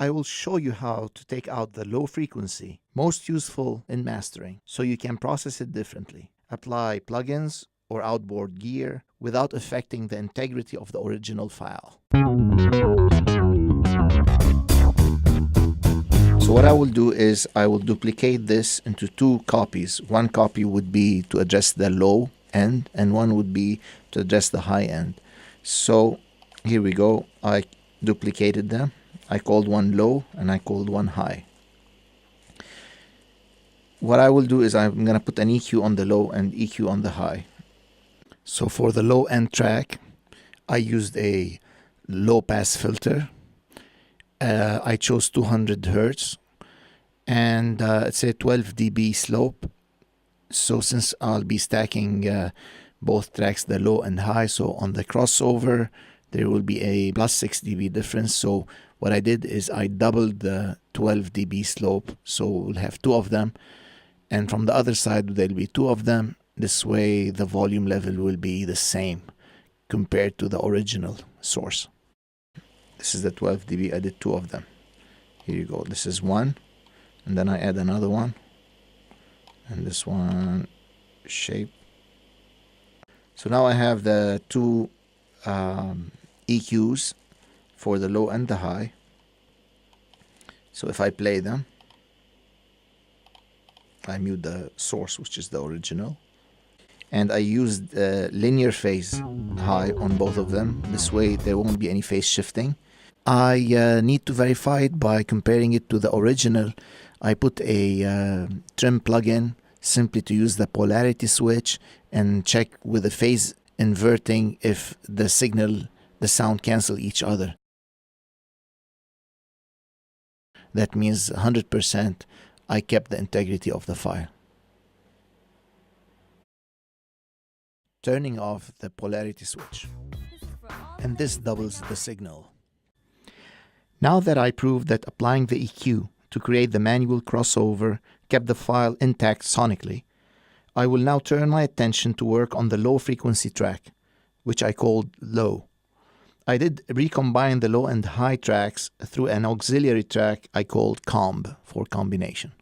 I will show you how to take out the low frequency, most useful in mastering, so you can process it differently, apply plugins or outboard gear without affecting the integrity of the original file. So what I will do is I will duplicate this into 2 copies. One copy would be to address the low end and one would be to address the high end. So here we go. I duplicated them. I called one low and I called one high. What I will do is I'm going to put an EQ on the low and EQ on the high. So for the low end track, I used a low pass filter. I chose 200 Hertz and it's a 12 dB slope. So since I'll be stacking both tracks, the low and high, so on the crossover there will be a plus 6 dB difference. So what I did is I doubled the 12 dB slope, so we'll have 2 of them, and from the other side there'll be 2 of them. This way the volume level will be the same compared to the original source. This is the 12 dB. I did 2 of them. Here you go. This is one, and then I add another one, and this one shape. So now I have the 2 EQs for the low and the high. So if I play them, I mute the source, which is the original, and I used linear phase high on both of them. This way there won't be any phase shifting. I need to verify it by comparing it to the original. I put a trim plugin simply to use the polarity switch and check with the phase inverting if the signal, the sound cancel each other. That means 100% I kept the integrity of the file. Turning off the polarity switch, and this doubles the signal. Now that I proved that applying the EQ to create the manual crossover kept the file intact sonically, I will now turn my attention to work on the low frequency track, which I called low. I did recombine the low and high tracks through an auxiliary track I called comb for combination.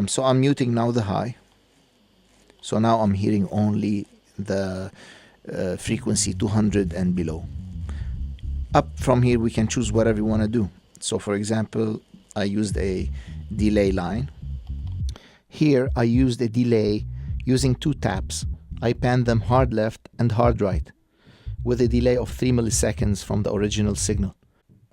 So I'm muting now the high. So now I'm hearing only the frequency 200 and below. Up from here we can choose whatever you want to do. So for example, I used a delay line. Here I used a delay using 2 taps. I panned them hard left and hard right with a delay of 3 milliseconds from the original signal.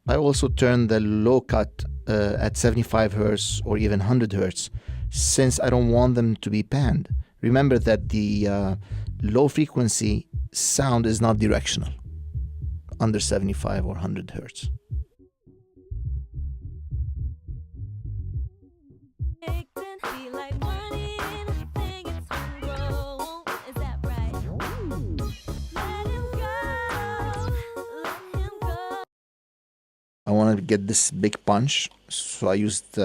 I also turned the low cut at 75 Hz or even 100 Hz since I don't want them to be panned. Remember that the low frequency sound is not directional under 75 or 100 Hz. I wanted to get this big punch, so I used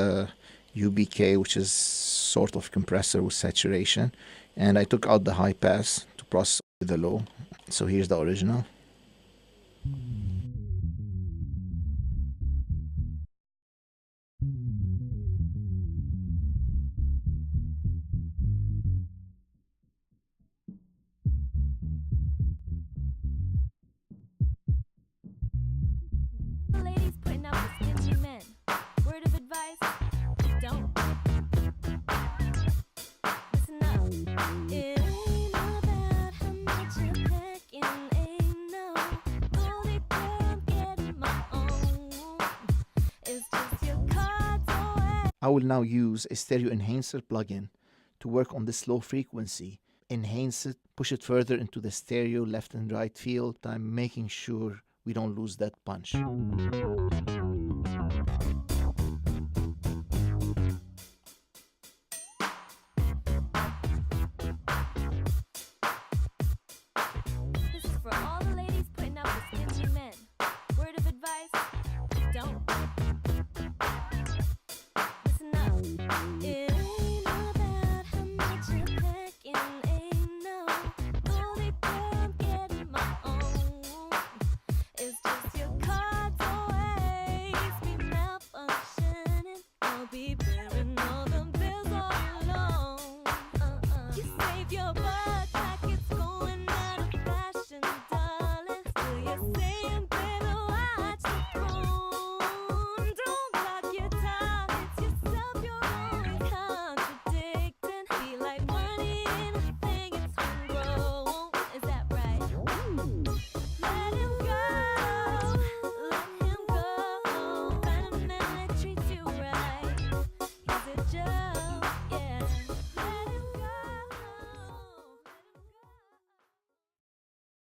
UBK, which is sort of compressor with saturation, and I took out the high pass to process the low. So here's the original. Ladies putting up with skinny men. Word of advice, don't. Listen up. It ain't all about how much you're packing, ain't no holy grail getting my own. It's just your cards away. I will now use a stereo enhancer plugin to work on this low frequency. Enhance it, push it further into the stereo left and right field. I'm making sure we don't lose that punch.